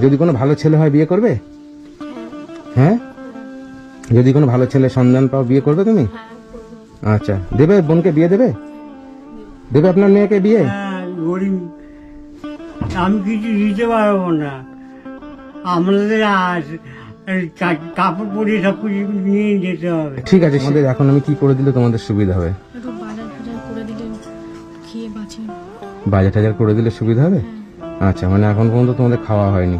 যদি কোনো ভালো ছেলে হয় বিয়ে করবে? হ্যাঁ, যদি কোনো ভালো ছেলে সন্ধান পাও বিয়ে করবে তুমি? আচ্ছা, দেবে বোনকে বিয়ে দেবে? দেবে আপনার মেয়েকে বিয়ে? গরিব, আমি কিছু দিতে পারবো না। আমাদের কাপড় পরিয়ে সব কিছু নিয়ে যেতে হবে। ঠিক আছে, আমাদের এখন আমি কি করে দিলে তোমাদের সুবিধা হবে? একটু বাজার টাজার করে দিলে খেয়ে বাঁচি। বাজার টাজার করে দিলে সুবিধা হবে? আচ্ছা, মানে এখন পর্যন্ত তোমাদের খাওয়া হয়নি,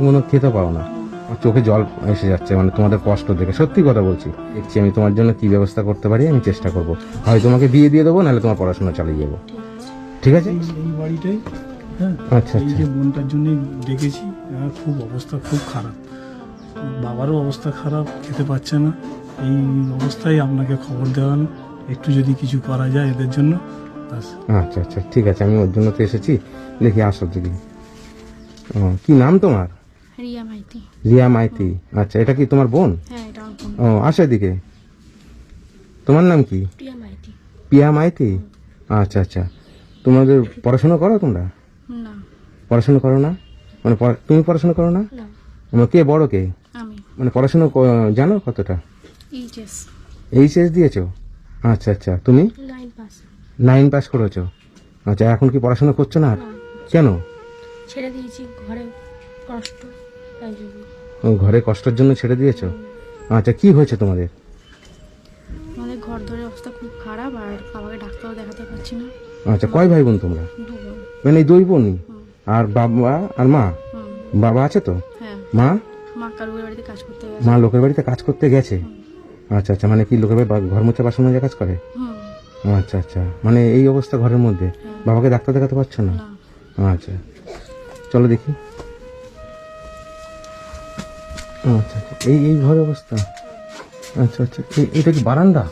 কোনো খেতে পাও না, আমার চোখে জল এসে যাচ্ছে মানে তোমাদের কষ্ট দেখে। সত্যি কথা বলছি, দেখছি আমি তোমার জন্য কি ব্যবস্থা করতে পারি, আমি চেষ্টা করব। হয় তোমাকে বিয়ে দিয়ে দেবো, নাহলে তোমার পড়াশোনা চালিয়ে যাবো। ঠিক আছে? এই বাড়িটাই, হ্যাঁ, আচ্ছা এই আচ্ছা যে বোনটার জন্য ডেকেছি। খুব অবস্থা খুব খারাপ, বাবারও অবস্থা খারাপ, খেতে পাচ্ছে না। এই অবস্থায় আপনাকে খবর দেওয়ানো, একটু যদি কিছু করা যায় এদের জন্য। ব্যাস। আচ্ছা আচ্ছা ঠিক আছে, আমি ওর জন্য তো এসেছি। দেখি আসো দেখি। কি নাম তোমার? রিয়া মাইতি। রিয়া মাইতি। আচ্ছা, এটা কি তোমার বোন? হ্যাঁ, এটা আমার বোন। আসো এদিকে। তোমার নাম কি? প্রিয়া মাইতি। পিয়া মাইতি। আচ্ছা আচ্ছা, তোমাদের পড়াশোনা করো তোমরা? না। পড়াশোনা করো না মানে তুমি পড়াশোনা করো না? না, মানে কে বড় কে? আমি মানে পড়াশোনা জানো কতটা? এইচএস এইচএস দিয়েছো? আচ্ছা আচ্ছা, তুমি 9 পাস। 9 পাস করেছো? আচ্ছা, এখন কি পড়াশোনা করছো না আর? না, কেন? ছেড়ে দিয়েছি, ঘরে কষ্ট তাই জন্য। ঘরে কষ্টের জন্য ছেড়ে দিয়েছো? আচ্ছা, কি হয়েছে তোমাদের? আমাদের ঘর ধরে অবস্থা খুব খারাপ, আর বাবাকে ডাক্তারও দেখাতে পারছি না। আচ্ছা, কয় ভাই বোন তোমরা? 2 বোন। মানে এই দুই বোনই? আর বাবা আর মা? বাবা আছে তো? হ্যাঁ, মা? মা কারুর বাড়িতে কাজ করতে গেছে। মা লোকের বাড়িতে কাজ করতে গেছে? আচ্ছা আচ্ছা, মানে কি লোকের বাড়ি ঘর মুছে বাসন মাজা কাজ করে? আচ্ছা আচ্ছা, মানে এই অবস্থা ঘরের মধ্যে, বাবাকে ডাক্তার দেখাতে পারছো না? না। আচ্ছা, চলো দেখি। আচ্ছা আচ্ছা, এই ঘর অবস্থা। আচ্ছা আচ্ছা, এটা কি বারান্দা?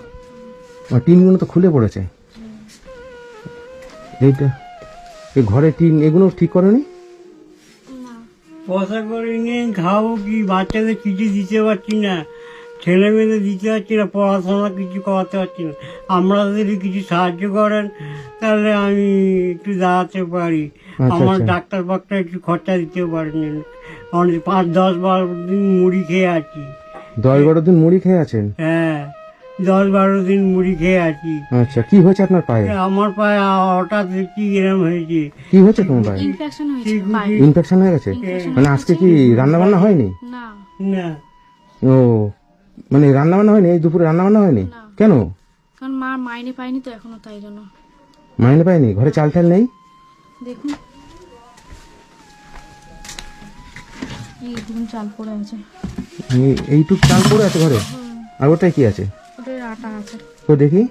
টিনগুলো তো খুলে পড়েছে। এইটা এই ঘরে টিন এগুলো ঠিক করেনি? না, পয়সা করে নিয়ে খাবো কি? বাচ্চাদের কিছু দিতে পারছি না, ছেলে মেয়েদের দিতে পারছি না, পড়াশোনা কিছু করাতে পারছি না। আমরা যদি কিছু সাহায্য করেন তাহলে আমি একটু দাঁড়াতে পারি। আমার আচ্ছা। ডাক্তার ফাক্তার একটু খরচা দিতে পারেন। অনেক 5, 10, 12 দিন মুড়ি খেয়ে আছি। 10-12 দিন মুড়ি খেয়ে আছেন? হ্যাঁ, 10-12 দিন মুড়ি খেয়ে আছি। আচ্ছা, কি হয়েছে আপনার পায়ে? আমার পায়ে হঠাৎ কি এরম হয়েছে। কি হয়েছে তোমার পায়ে? ইনফেকশন হয়েছে পায়ে। ইনফেকশন হয়ে গেছে? মানে আজকে কি রান্না বান্না হয়নি? না, না, ও, মানে রান্না বান্না হয়নি? এই দুপুরে রান্না বান্না হয়নি? না। কেন? কারণ মা মাইনে পায়নি তো এখনো, তাই জন্য। মাইনে পায়নি? ঘরে চাল টাল নেই? দেখুন, এই দেখুন চাল পড়ে আছে। এইটুক চাল পড়ে আছে ঘরে? আর ওটাই কি আছে? ওটার আটা আছে। তো দেখি।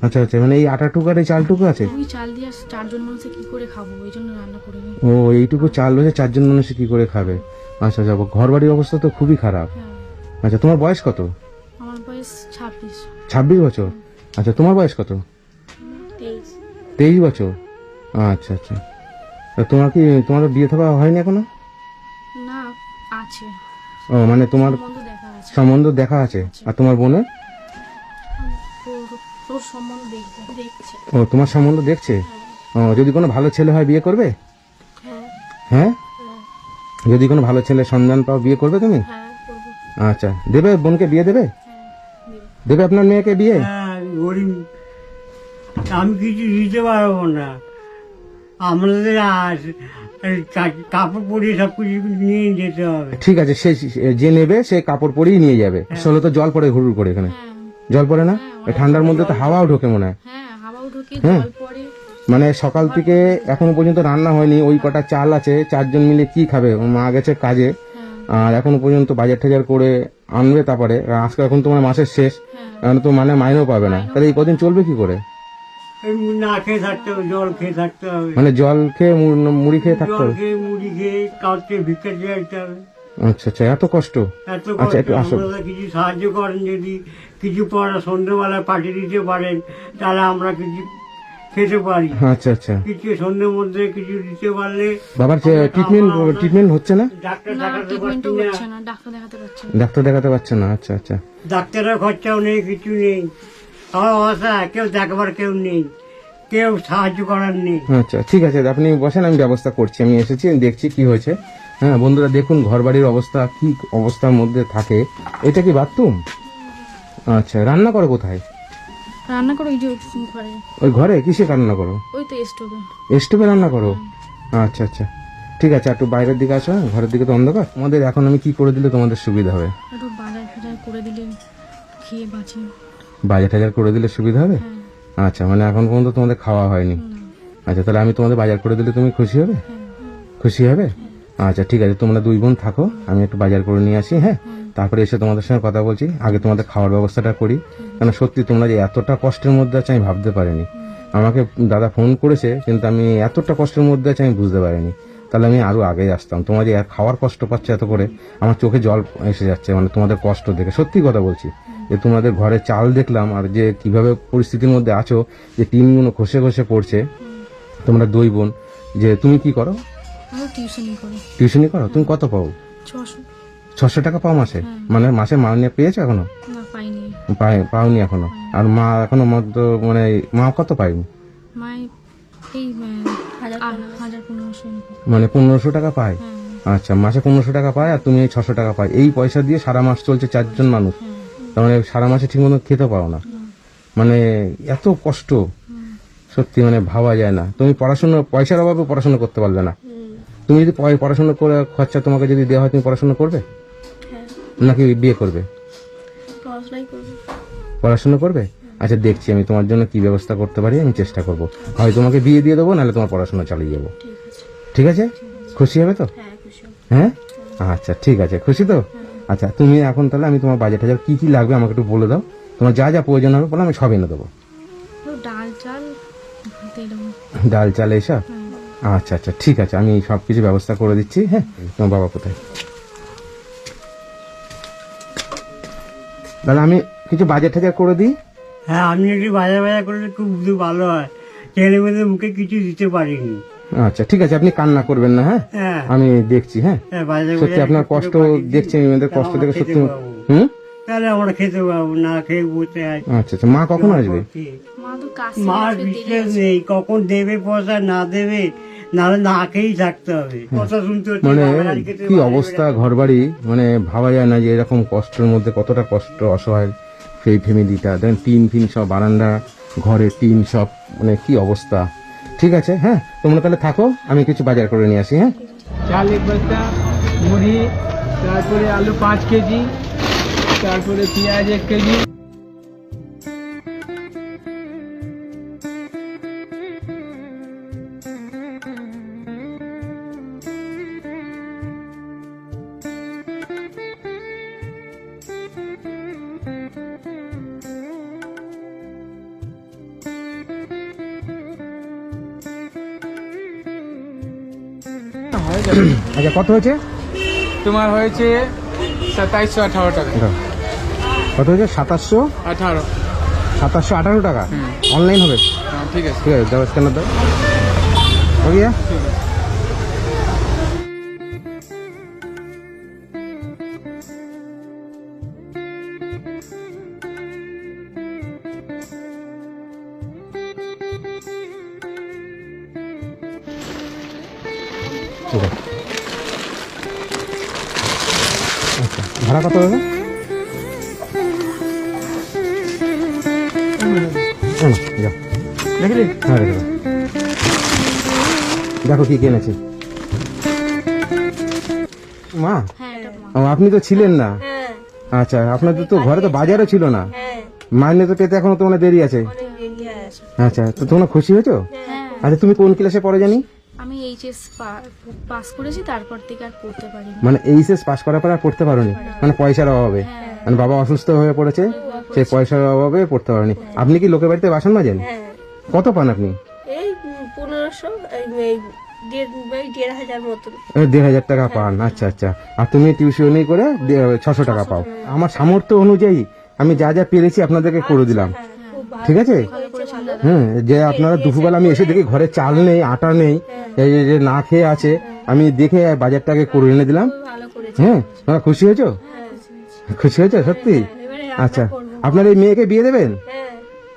আচ্ছা আচ্ছা, মানে এই আটাটুকু আর এই চালটুকু আছে? ওই চাল দিয়ে 4 জন মানুষে কি করে খাবো, ওই জন্য রান্না করে নিই। ও, এইটুকু চাল রয়েছে, 4 জন মানুষ কি করে খাবে? আচ্ছা আচ্ছা, ঘর বাড়ির অবস্থা তো খুবই খারাপ। হ্যাঁ, আচ্ছা, তোমার বয়স কত? আমার বয়স 26। 26 বছর? আচ্ছা, তোমার বয়স কত? 23। 23 বছর? আচ্ছা আচ্ছা, তা তোমার বিয়ে থাকা হয়নি এখনো? না, আছে, ও, মানে তোমার সম্বন্ধ দেখা আছে। সম্বন্ধ দেখা আছে। আর তোমার বোনের? তোর সম্বন্ধ দেখছে। ও, তোমার সম্বন্ধ দেখছে। ও, যদি কোনো ভালো ছেলে হয় বিয়ে করবে? হ্যাঁ, হ্যাঁ, যদি কোনো ভালো ছেলে সন্ধান পাও বিয়ে করবে তুমি? হ্যাঁ করবো। আচ্ছা, দেবে বোনকে বিয়ে দেবে? হ্যাঁ, দেবে আপনার মেয়েকে বিয়ে? হ্যাঁ, গরিব, আমি কিছু দিতে পারবো না। আমাদের কাপড় পরিয়ে সব কিছু নিয়ে যেতে হবে। ঠিক আছে, যে নেবে সে কাপড় পরেই নিয়ে যাবে। আসলে তো জল পড়ে ঘুরুর করে এখানে? হ্যাঁ, জল পড়ে না? এই ঠান্ডার মধ্যে তো হাওয়াও ঢোকে মনে হয়। হ্যাঁ, হাওয়াও ঢোকে, হ্যাঁ। জল পড়ে। মানে সকাল থেকে এখনো পর্যন্ত রান্না হয়নি, ওই কটা চাল আছে, 4 জন মিলে কি খাবে? মা গেছে কাজে, হ্যাঁ, আর এখনো পর্যন্ত বাজার টাজার করে আনবে, তারপরে আজকে এখন তোমার মাসের শেষ, হ্যাঁ। এখন তো মানে মাইনেও পাবে না, তাহলে এই কদিন চলবে কি করে? এমনি না খেয়ে থাকতে হবে, জল খেয়ে থাকতে হবে। মানে জল খেয়ে মুড়ি খেয়ে থাকতে জল হবে? খেয়ে মুড়ি খেয়ে কাউকে ভিক্ষা চাইতে হবে। আচ্ছা আচ্ছা, এত কষ্ট? এত আচ্ছা, কষ্ট। একটু আসো। আপনারা কিছু সাহায্য করেন, যদি কিছু পড়া সন্ধ্যেবেলায় পাঠিয়ে দিতে পারেন তাহলে আমরা কিছু খেতে পারি। আচ্ছা আচ্ছা, কিছু সন্ধ্যের মধ্যে কিছু দিতে পারলে। বাবার ট্রিটমেন্ট হচ্ছে না? ডাক্তার না, দেখাতে ট্রিটমেন্টও পারছি হচ্ছে না, না, ডাক্তার দেখাতে পারছে না। ডাক্তার দেখাতে পারছে না? আচ্ছা আচ্ছা, ডাক্তারের খরচাও নেই, কিছু নেই। আমার অবস্থা কেউ দেখবার কেউ নেই। কেউ সাহায্য করার নেই। আচ্ছা ঠিক আছে, আপনি বসেন, আমি ব্যবস্থা করছি। আমি এসেছি, আমি দেখছি কি হয়েছে। হ্যাঁ বন্ধুরা দেখুন ঘর বাড়ির অবস্থা কি অবস্থার মধ্যে থাকে। এটা কি বাথরুম? আচ্ছা, রান্না করো কোথায়? রান্না করো ওই যে ঘরে, ওই ঘরে? কিসে রান্না করো? ওই তো স্টোভে। স্টোভে রান্না করো? আচ্ছা আচ্ছা ঠিক আছে, একটু বাইরের দিকে আসো, হ্যাঁ? ঘরের দিকে তো অন্ধকার। তোমাদের এখন আমি কি করে দিলে তোমাদের সুবিধা হবে? একটু বাজার ফাজার করে দিলে খেয়ে বাঁচি। বাজার টাজার করে দিলে সুবিধা হবে? হ্যাঁ। আচ্ছা, মানে এখন পর্যন্ত তোমাদের খাওয়া হয়নি। আচ্ছা, তাহলে আমি তোমাদের বাজার করে দিলে তুমি খুশি হবে? খুশি হবে? আচ্ছা ঠিক আছে, তোমরা দুই বোন থাকো, আমি একটু বাজার করে নিয়ে আসি। হ্যাঁ, তারপরে এসে তোমাদের সঙ্গে কথা বলছি। আগে তোমাদের খাওয়ার ব্যবস্থাটা করি, কেন সত্যি তোমরা যে এতটা কষ্টের মধ্যে আছে আমি ভাবতে পারিনি। আমাকে দাদা ফোন করেছে, কিন্তু আমি এতটা কষ্টের মধ্যে আছে আমি বুঝতে পারিনি। তাহলে আমি আরো আগে আসতাম। তোমরা যে খাওয়ার কষ্ট পাচ্ছ এত করে, আমার চোখে জল এসে যাচ্ছে, মানে তোমাদের কষ্ট দেখে। সত্যি কথা বলছি, যে তোমাদের ঘরে চাল দেখলাম, আর যে কিভাবে পরিস্থিতির মধ্যে আছো, যে টিনগুলো খসে খসে পড়ছে। তোমরা দুই বোন, যে তুমি কি করো? আমি টিউশনই করি। টিউশনি করো? তুমি কত পাও? 600। 600 টাকা পাও মাসে? মানে মাসে মাইনে পেয়েছো এখনো? না পাইনি। পাওনি এখনো? আর মা এখনো মানে মা কত পায়নি? মাই এই 1000-1500। মানে 1500 টাকা পায়? হ্যাঁ। আচ্ছা, মাসে 1500 টাকা পায়, আর তুমি এই 600 টাকা পায়। এই পয়সা দিয়ে সারা মাস চলছে 4 জন মানুষ। তার মানে সারা মাসে ঠিক মতো খেতে পাও না। মানে এত কষ্ট, সত্যি মানে ভাবা যায় না। তুমি পড়াশোনা, পয়সার অভাবে পড়াশোনা করতে পারবে না। তুমি যদি পড়াশোনা করে খরচা তোমাকে যদি দেওয়া হয়, তুমি পড়াশোনা করবে নাকি বিয়ে করবে? পড়াশোনা করবে? আচ্ছা দেখছি আমি তোমার জন্য কি ব্যবস্থা করতে পারি, আমি চেষ্টা করব। হয় তোমাকে বিয়ে দিয়ে দেবো, নাহলে তোমার পড়াশোনা চালিয়ে যাবো। ঠিক আছে? খুশি হবে তো? হ্যাঁ আচ্ছা ঠিক আছে, খুশি তো? আচ্ছা তুমি এখন তাহলে, আমি তোমার বাজেট হাজার কি কি লাগবে আমাকে একটু বলে দাও। তোমার যা যা প্রয়োজন হবে বলে, আমি সব এনে দেবো। ডাল চাল ভাত এরকম। ডাল চাল এইসব? আচ্ছা আচ্ছা ঠিক আছে, আমি সব কিছু ব্যবস্থা করে দিচ্ছি। হ্যাঁ, তোমার বাবা কোথায়? তাহলে আমি কিছু বাজেট টাজার করে দিই। হ্যাঁ, আপনি একটু বাজার বাজার করলে খুব ভালো হয়। ছেলে মেয়েদের মুখে কিছু দিতে পারিনি। আচ্ছা ঠিক আছে, আপনি কান্না করবেন না। হ্যাঁ, হ্যাঁ আমি দেখছি। হ্যাঁ, হ্যাঁ, বাজার সত্যি বাজার আপনার একটু কষ্ট করে পাঠিয়ে দেখছি, দিন। মেয়েদের কষ্ট আমরা দেখে খেতে সত্যি। পাবো। হুম, তাহলে আমরা খেতে পাবো, না খেয়ে বসে আছি। আচ্ছা আচ্ছা, মা কখন আসবে? মা তো কাজ মার বিশ্বাস নেই, কখন দেবে পয়সা, না দেবে, নাহলে না খেয়েই থাকতে হবে। কথা শুনতে হচ্ছে, মানে বাবার বাড়ি খেতে কি বাড়ি অবস্থা ঘর বাড়ি, মানে ভাবা যায় না যে এরকম কষ্টের মধ্যে কতটা কষ্ট, অসহায় সেই ফ্যামিলিটা। দেখেন টিন ফিন সব, বারান্দা ঘরে টিন সব, মানে কি অবস্থা। ঠিক আছে, হ্যাঁ তোমরা তাহলে থাকো, আমি কিছু বাজার করে নিয়ে আসি। হ্যাঁ, চাল 1 বস্তা, মুড়ি, তারপরে আলু 5 কেজি, তারপরে পেঁয়াজ 1 কেজি। হয়ে যাবে। আচ্ছা কত হয়েছে? তোমার হয়েছে 2718 টাকা। কত হয়েছে? 2718 18। টাকা। অনলাইন হবে? হ্যাঁ ঠিক আছে। ঠিক আছে, দাও স্ক্যানার দাও। हो गया? ठीक है। अच्छा, भाड़ा कत होगा? যাও দেখলি? হ্যাঁ রেখে দাও। দেখো কি কিনেছি। মা, হ্যাঁ এটা মা। ও, আপনি তো ছিলেন না। আচ্ছা, আপনাদের তো ঘরে তো বাজারও ছিল না। মাইনে তো পেতে এখনো তোমার দেরি আছে। আচ্ছা, তো তোমরা খুশি হয়েছো? হ্যাঁ আচ্ছা, তুমি কোন ক্লাসে পড়ো জানি? আমি এইচএস পাস করেছি, তারপর থেকে আর পড়তে পারিনি। মানে এইচএস পাস করার পর আর পড়তে পারোনি, মানে পয়সার অভাবে? মানে বাবা অসুস্থ হয়ে পড়েছে, সেই পয়সার অভাবে পড়তে পারোনি। আপনি কি লোকের বাড়িতে বাসন মাজেন? কত পান আপনি? এই 1500, এই 1,500 মতন। 1,500 টাকা পান? আচ্ছা আচ্ছা। আর তুমি টিউশনি করে 600 টাকা পাও। আমার সামর্থ্য অনুযায়ী আমি যা যা পেরেছি আপনাদেরকে করে দিলাম। ঠিক আছে? হ্যাঁ, যে আপনারা দুপুরবেলা আমি এসে দেখি ঘরে চাল নেই, আটা নেই, এই যে না খেয়ে আছে, আমি দেখে বাজারটাকে করে এনে দিলাম। ভালো করেছে। হ্যাঁ, তোমরা খুশি হয়েছো? খুশি হয়েছো সত্যি? আচ্ছা, আপনার এই মেয়েকে বিয়ে দেবেন? হ্যাঁ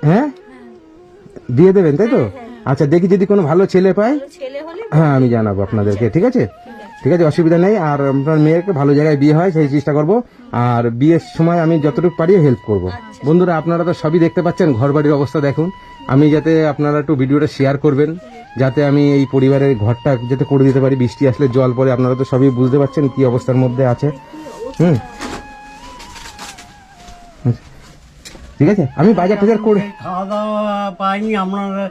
হ্যাঁ, বিয়ে দেবেন তাই তো? আচ্ছা দেখি যদি কোনো ভালো ছেলে পাই, ভালো ছেলে হলে হ্যাঁ আমি জানাবো আপনাদেরকে, ঠিক আছে? ঠিক আছে, অসুবিধা নেই। আর আপনার মেয়েকে ভালো জায়গায় বিয়ে হয় সেই চেষ্টা করব, আর বিয়ের সময় আমি যতটুকু পারি হেল্প করব। বন্ধুরা আপনারা তো সবই দেখতে পাচ্ছেন, ঘর বাড়ির অবস্থা দেখুন। আমি যাতে আপনারা একটু ভিডিওটা শেয়ার করবেন, যাতে আমি এই পরিবারের ঘরটা যাতে করে দিতে পারি। বৃষ্টি আসলে জল পড়ে, আপনারা তো সবই বুঝতে পারছেন কি অবস্থার মধ্যে আছে। হুম, ঠিক আছে, আমি বাজার টাজার করে খাওয়া দাওয়া পাইনি, আপনারা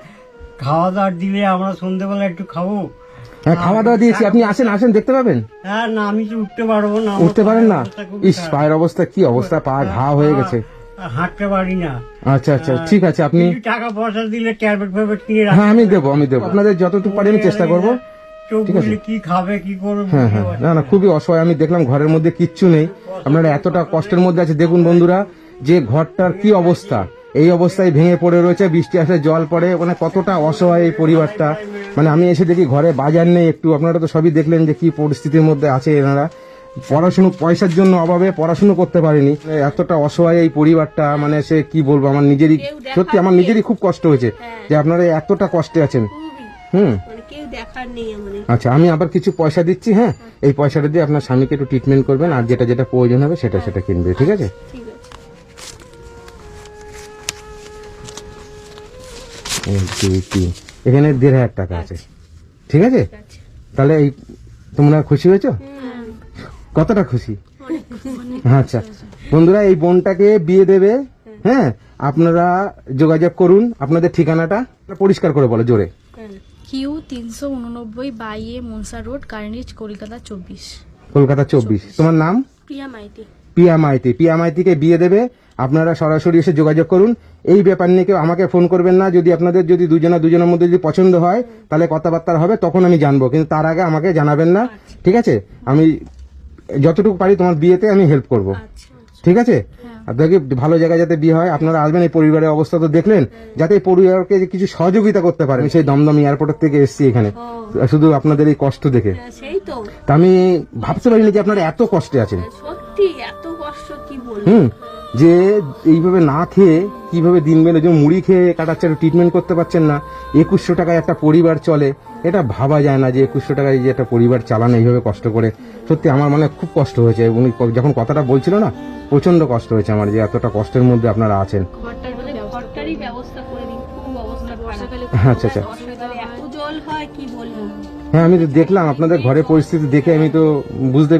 খাওয়া দাওয়া দিলে আমরা সন্ধ্যেবেলা একটু খাবো। হ্যাঁ খাওয়া দাওয়া দিয়েছি, আপনি আসেন আসেন দেখতে পাবেন। হ্যাঁ না, আমি তো উঠতে পারবো না, আমার উঠতে পারেন না? অবস্থা খুব ইস, পায়ের অবস্থা কি অবস্থা, পা ঘা হয়ে গেছে। হাঁটতে পারি না। আচ্ছা আচ্ছা ঠিক আছে, আপনি কিছু টাকা পয়সা দিলে ট্যাবলেট ফ্যাবলেট কিনে রাখি। হ্যাঁ আমি দেবো আপনাদের যতটুকু পারি আমি চেষ্টা করবো। চোখ বুঝলে কি খাবে কি করবে হ্যাঁ হ্যাঁ, না না খুবই অসহায়, আমি দেখলাম ঘরের মধ্যে কিচ্ছু নেই, আপনারা এতটা কষ্টের মধ্যে আছে। দেখুন বন্ধুরা যে ঘরটার কি অবস্থা, এই অবস্থায় ভেঙে পড়ে রয়েছে, বৃষ্টি আসলে জল পড়ে, মানে কতটা অসহায় এই পরিবারটা। মানে আমি এসে দেখি ঘরে বাজার নেই একটু, আপনারা তো সবই দেখলেন যে কি পরিস্থিতির মধ্যে আছে এনারা। পড়াশুনো পয়সার জন্য অভাবে পড়াশুনো করতে পারেনি, এতটা অসহায় এই পরিবারটা। মানে সে কি বলবো, আমার নিজেরই সত্যি আমার নিজেরই খুব কষ্ট হয়েছে যে আপনারা এতটা কষ্টে আছেন। হুম, মানে কেউ দেখার নেই আমাদের। আচ্ছা আমি আবার কিছু পয়সা দিচ্ছি, হ্যাঁ এই পয়সাটা দিয়ে আপনার স্বামীকে একটু ট্রিটমেন্ট করবেন, আর যেটা যেটা প্রয়োজন হবে সেটা সেটা কিনবে, ঠিক আছে? ঠিক আছে। এই, দুই, তিন। এখানে 1,500 টাকা আছে, ঠিক আছে? ঠিক আছে। তাহলে এই তোমরা খুশি হয়েছো? কতটা খুশি? আচ্ছা বন্ধুরা, এই বোনটাকে বিয়ে দেবে, হ্যাঁ আপনারা যোগাযোগ করুন। আপনাদের ঠিকানাটা পরিষ্কার করে বলো জোরে। কিউ 389 বাইয়ে মনসা রোড, কার্নিচ, কলকাতা 24। কলকাতা 24। তোমার নাম? প্রিয়া মাইতি। পিয়া মাইতি। পিয়া মাইতিকে বিয়ে দেবে, আপনারা সরাসরি এসে যোগাযোগ করুন। এই ব্যাপার নিয়ে কেউ আমাকে ফোন করবেন না। যদি আপনাদের যদি দুজনের মধ্যে যদি পছন্দ হয় তাহলে কথাবার্তা হবে, তখন আমি জানবো, কিন্তু তার আগে আমাকে জানাবেন না, ঠিক আছে? আমি যতটুকু পারি তোমার বিয়েতে আমি হেল্প করব, আচ্ছা। ঠিক আছে? আপনাকে ভালো জায়গায় যাতে বিয়ে হয়, আপনারা আসবেন। এই পরিবারের অবস্থা তো দেখলেন, যাতে এই পরিবারকে কিছু সহযোগিতা করতে পারেন। সেই দমদম এয়ারপোর্ট থেকে এসেছি এখানে শুধু আপনাদের এই কষ্ট দেখে। হ্যাঁ, সেই তো তা আমি ভাবতে পারিনি যে আপনারা এত কষ্টে আছেন। সত্যি এত কষ্ট কি বলবো। হুম, যে এইভাবে না খেয়ে কিভাবে দিন বেলে যে মুড়ি খেয়ে কাটাচ্ছে, ট্রিটমেন্ট করতে পারছেন না। 2100 টাকায় একটা পরিবার চলে, এটা ভাবা যায় না যে 2100 টাকায় যে একটা পরিবার চালানো এইভাবে কষ্ট করে। সত্যি আমার মানে খুব কষ্ট হয়েছে, উনি যখন কথাটা বলছিল না, প্রচন্ড কষ্ট হয়েছে আমার, যে এতটা কষ্টের মধ্যে আপনারা আছেন। ঘরটারই ব্যবস্থা করে দিন, খুব অবস্থা খারাপ। আচ্ছা আচ্ছা, বর্ষাকালে এত জল হয় কি বলবো। হ্যাঁ আমি তো দেখলাম আপনাদের ঘরের পরিস্থিতি দেখে, আমি তো বুঝতে